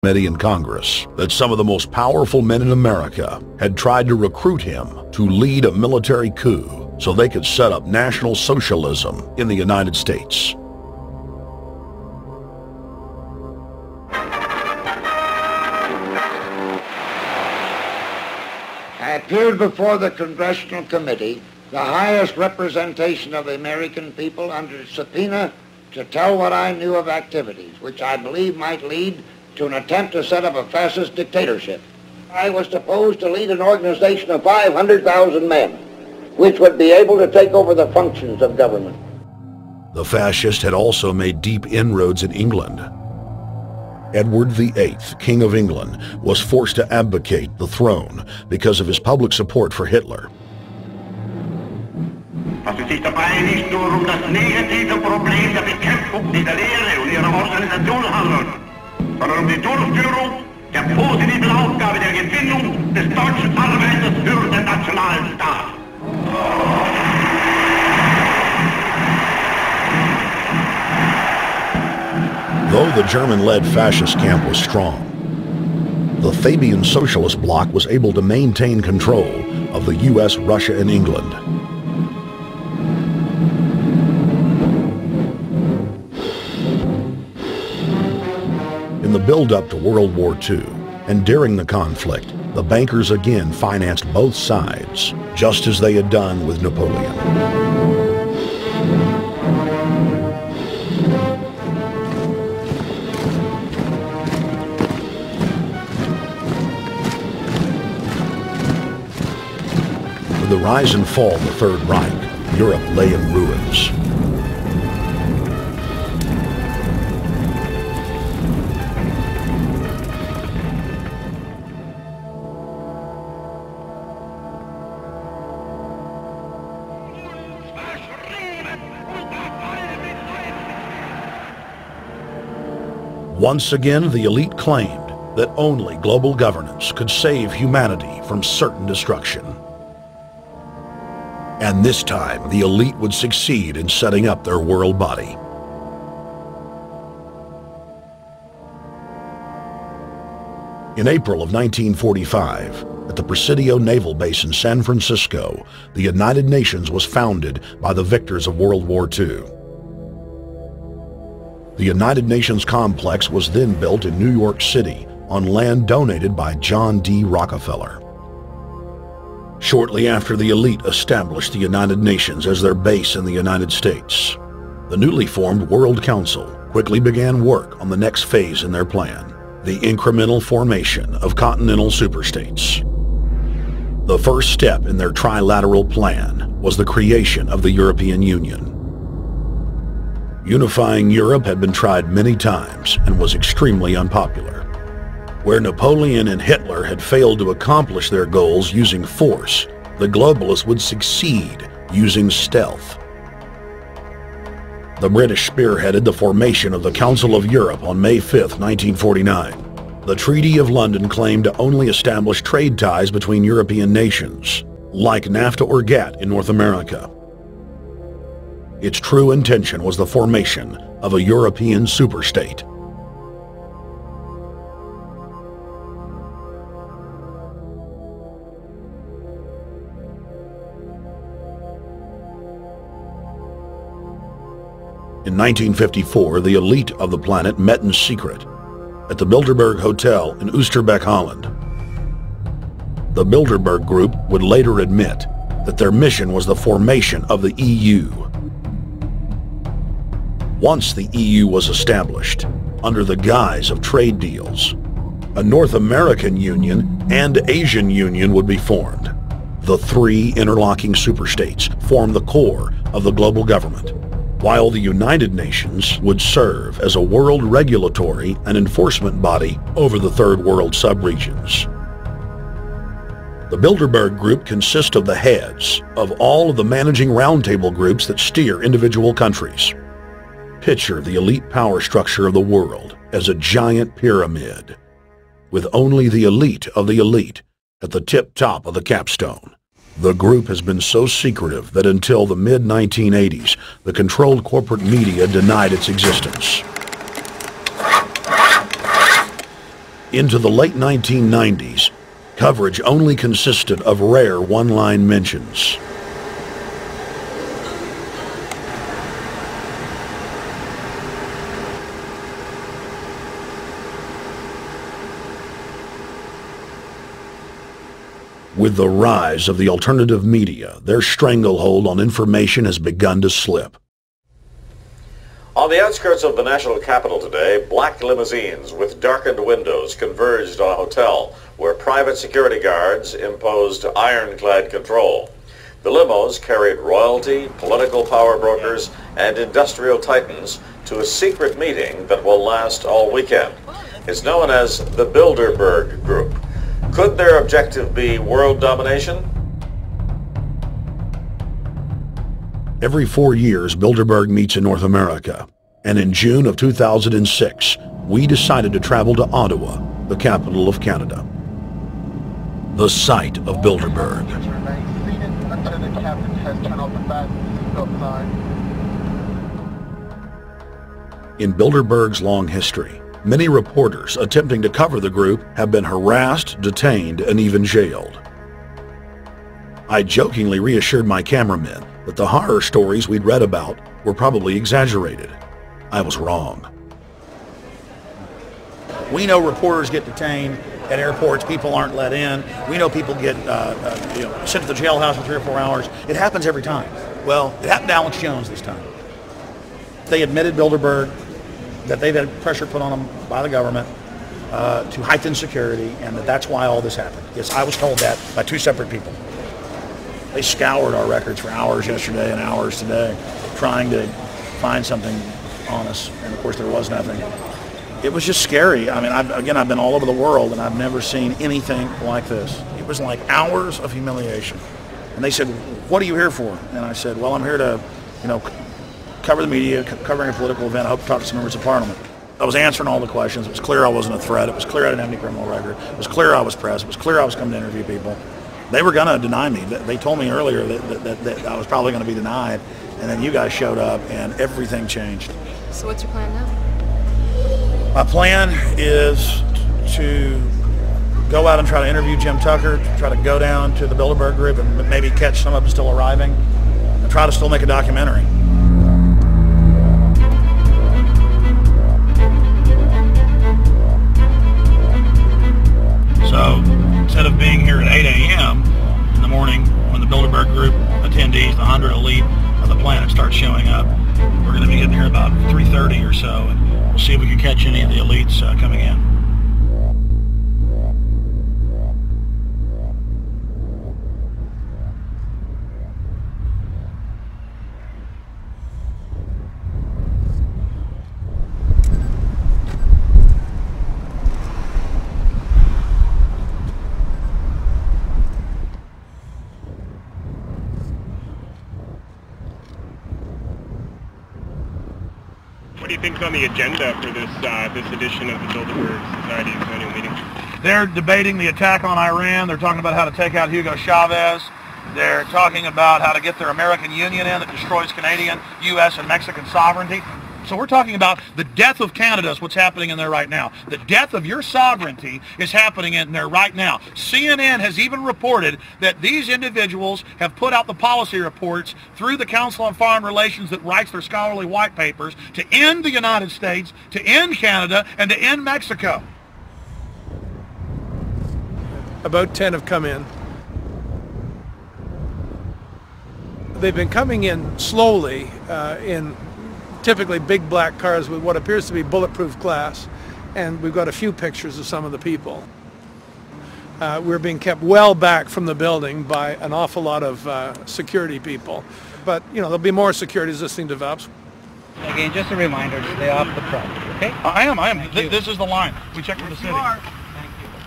Committee in Congress that some of the most powerful men in America had tried to recruit him to lead a military coup so they could set up National Socialism in the United States. I appeared before the Congressional Committee, the highest representation of the American people, under subpoena to tell what I knew of activities which I believe might lead to an attempt to set up a fascist dictatorship. I was supposed to lead an organization of 500,000 men, which would be able to take over the functions of government. The fascist had also made deep inroads in England. Edward VIII, King of England, was forced to abdicate the throne because of his public support for Hitler. Fast es sich dabei nicht nur das negative Problem der Bekämpfung dieser Lehre und ihrer Organisation handelt, sondern die Durchführung der positiven Aufgabe der Gewinnung des deutschen Arbeiters für den nationalen Staat. Though the German-led fascist camp was strong, the Fabian Socialist bloc was able to maintain control of the US, Russia, and England. In the build-up to World War II, and during the conflict, the bankers again financed both sides, just as they had done with Napoleon. With the rise and fall of the Third Reich, Europe lay in ruins. Once again, the elite claimed that only global governance could save humanity from certain destruction. And this time, the elite would succeed in setting up their world body. In April of 1945, at the Presidio Naval Base in San Francisco, the United Nations was founded by the victors of World War II. The United Nations complex was then built in New York City on land donated by John D. Rockefeller. Shortly after the elite established the United Nations as their base in the United States, the newly formed World Council quickly began work on the next phase in their plan, the incremental formation of continental superstates. The first step in their trilateral plan was the creation of the European Union. Unifying Europe had been tried many times and was extremely unpopular. Where Napoleon and Hitler had failed to accomplish their goals using force, the globalists would succeed using stealth. The British spearheaded the formation of the Council of Europe on May 5, 1949. The Treaty of London claimed to only establish trade ties between European nations, like NAFTA or GATT in North America. Its true intention was the formation of a European superstate. In 1954, the elite of the planet met in secret at the Bilderberg Hotel in Oosterbeek, Holland. The Bilderberg Group would later admit that their mission was the formation of the EU. Once the EU was established, under the guise of trade deals, a North American Union and Asian Union would be formed. The three interlocking superstates formed the core of the global government, while the United Nations would serve as a world regulatory and enforcement body over the Third World subregions. The Bilderberg Group consists of the heads of all of the managing roundtable groups that steer individual countries. Picture the elite power structure of the world as a giant pyramid, with only the elite of the elite at the tip-top of the capstone. The group has been so secretive that until the mid-1980s, the controlled corporate media denied its existence. Into the late 1990s, coverage only consisted of rare one-line mentions. With the rise of the alternative media, their stranglehold on information has begun to slip. On the outskirts of the national capital today, black limousines with darkened windows converged on a hotel where private security guards imposed ironclad control. The limos carried royalty, political power brokers, and industrial titans to a secret meeting that will last all weekend. It's known as the Bilderberg Group. Could their objective be world domination? Every 4 years, Bilderberg meets in North America, and in June of 2006, we decided to travel to Ottawa, the capital of Canada. The site of Bilderberg. In Bilderberg's long history, many reporters attempting to cover the group have been harassed, detained, and even jailed. I jokingly reassured my cameramen that the horror stories we'd read about were probably exaggerated. I was wrong. We know reporters get detained at airports, people aren't let in. We know people get sent to the jailhouse in 3 or 4 hours. It happens every time. Well, it happened to Alex Jones this time. They admitted Bilderberg that they've had pressure put on them by the government to heighten security, and that's why all this happened. Yes, I was told that by 2 separate people. They scoured our records for hours yesterday and hours today, trying to find something on us, and of course there was nothing. It was just scary. I mean, I've been all over the world, and I've never seen anything like this. It was like hours of humiliation. And they said, "What are you here for?" And I said, "Well, I'm here to, cover the media, covering a political event. I hope to talk to some members of Parliament." I was answering all the questions. It was clear I wasn't a threat. It was clear I didn't have any criminal record. It was clear I was press. It was clear I was coming to interview people. They were going to deny me. They told me earlier that I was probably going to be denied, and then you guys showed up, and everything changed. So what's your plan now? My plan is to go out and try to interview Jim Tucker, to try to go down to the Bilderberg Group and maybe catch some of them still arriving, and try to still make a documentary. So instead of being here at 8 a.m. in the morning when the Bilderberg Group attendees, the 100 elite of the planet, start showing up, we're going to be getting here about 3:30 or so, and we'll see if we can catch any of the elites coming in. What do you think's on the agenda for this edition of the Bilderberg Society's annual meeting? They're debating the attack on Iran. They're talking about how to take out Hugo Chavez. They're talking about how to get their American Union in that destroys Canadian, U.S., and Mexican sovereignty. So we're talking about the death of Canada is what's happening in there right now. The death of your sovereignty is happening in there right now. CNN has even reported that these individuals have put out the policy reports through the Council on Foreign Relations that writes their scholarly white papers to end the United States, to end Canada, and to end Mexico. About 10 have come in. They've been coming in slowly in typically big black cars with what appears to be bulletproof glass, and we've got a few pictures of some of the people. We're being kept well back from the building by an awful lot of security people, but there'll be more security as this thing develops. Again, just a reminder to stay off the property, okay? I am. This is the line. We checked with the city.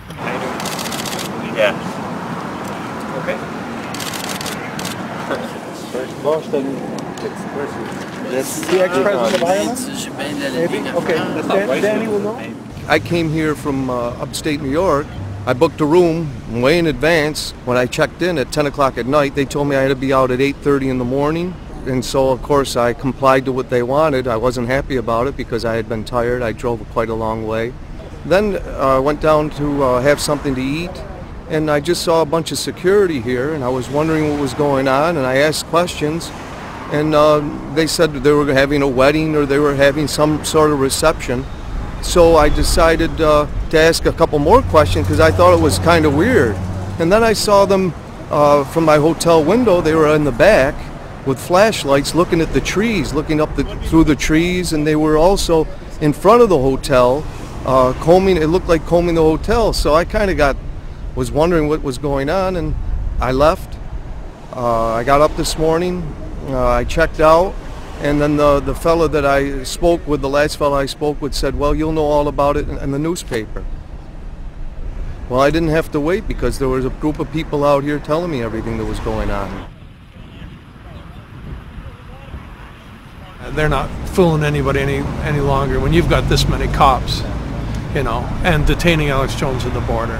Thank you. Yeah. Okay. First Boston. The ex-president of Ireland? Maybe? Okay. Danny will know. I came here from upstate New York. I booked a room way in advance. When I checked in at 10 o'clock at night, they told me I had to be out at 8:30 in the morning. And so, of course, I complied to what they wanted. I wasn't happy about it because I had been tired. I drove quite a long way. Then I went down to have something to eat, and I just saw a bunch of security here, and I was wondering what was going on, and I asked questions, and they said they were having a wedding or they were having some sort of reception. So I decided to ask a couple more questions because I thought it was kind of weird. And then I saw them from my hotel window. They were in the back with flashlights looking at the trees, looking up through the trees, and they were also in front of the hotel combing. It looked like combing the hotel. So I kind of was wondering what was going on, and I left. I got up this morning. I checked out, and then the fellow that I spoke with, the last fellow I spoke with, said, well, you'll know all about it in the newspaper. Well, I didn't have to wait because there was a group of people out here telling me everything that was going on. They're not fooling anybody any longer when you've got this many cops, you know, and detaining Alex Jones at the border.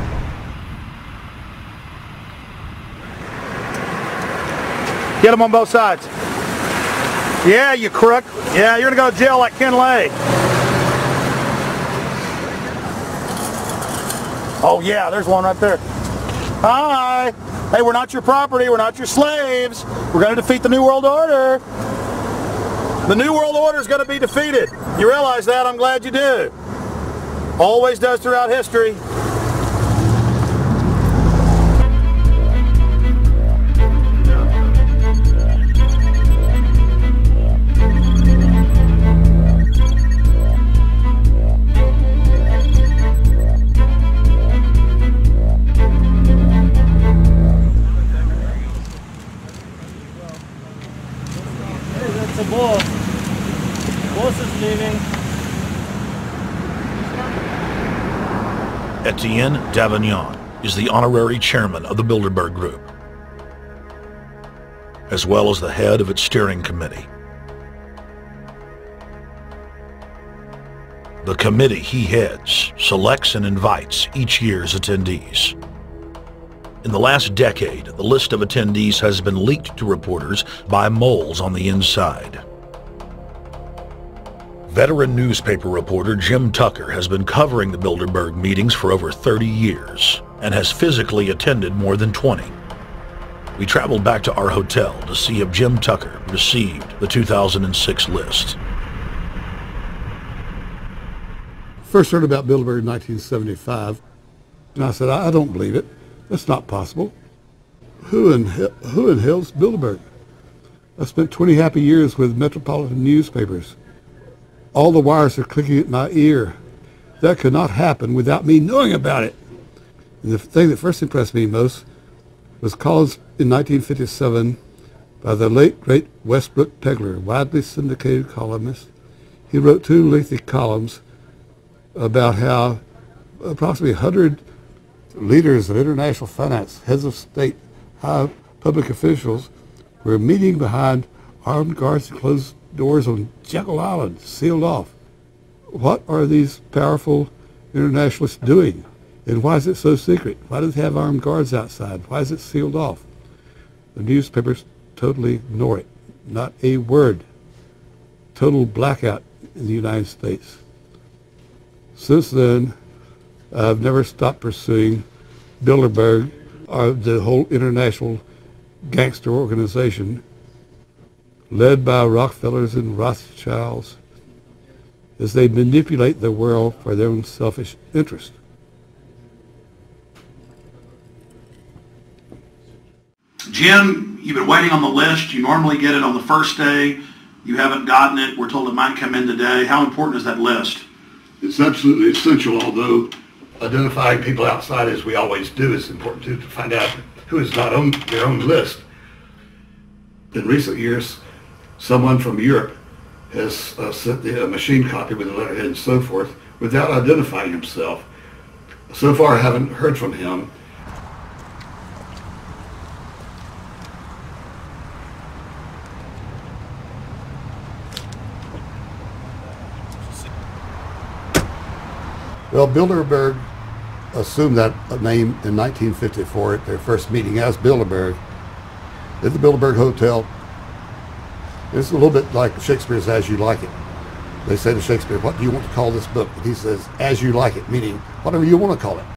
Get them on both sides. Yeah, you crook. Yeah, you're gonna go to jail like Ken Lay. Oh yeah, there's one right there. Hi. Hey, we're not your property. We're not your slaves. We're gonna defeat the New World Order. The New World Order is gonna be defeated. You realize that? I'm glad you do. Always does throughout history. Etienne Davignon is the honorary chairman of the Bilderberg Group, as well as the head of its steering committee. The committee he heads selects and invites each year's attendees. In the last decade, the list of attendees has been leaked to reporters by moles on the inside. Veteran newspaper reporter Jim Tucker has been covering the Bilderberg meetings for over 30 years and has physically attended more than 20. We traveled back to our hotel to see if Jim Tucker received the 2006 list. First heard about Bilderberg in 1975, and I said, I don't believe it. That's not possible. Who in hell's Bilderberg? I spent 20 happy years with metropolitan newspapers. All the wires are clicking at my ear. That could not happen without me knowing about it. And the thing that first impressed me most was columns in 1957 by the late, great Westbrook Pegler, widely syndicated columnist. He wrote 2 lengthy columns about how approximately 100 leaders of international finance, heads of state, high public officials were meeting behind armed guards and closed doors on Jekyll Island, sealed off. What are these powerful internationalists doing? And why is it so secret? Why do they have armed guards outside? Why is it sealed off? The newspapers totally ignore it. Not a word. Total blackout in the United States. Since then, I've never stopped pursuing Bilderberg, or the whole international gangster organization led by Rockefellers and Rothschilds, as they manipulate the world for their own selfish interest. Jim, you've been waiting on the list. You normally get it on the first day. You haven't gotten it. We're told it might come in today. How important is that list? It's absolutely essential, although identifying people outside, as we always do, is important too, to find out who is not on their own list. In recent years, someone from Europe has sent a machine copy with a letterhead and so forth without identifying himself. So far I haven't heard from him. Well, Bilderberg assumed that name in 1954 at their first meeting as Bilderberg at the Bilderberg Hotel. It's a little bit like Shakespeare's As You Like It. They say to Shakespeare, what do you want to call this book? And he says, as you like it, meaning whatever you want to call it.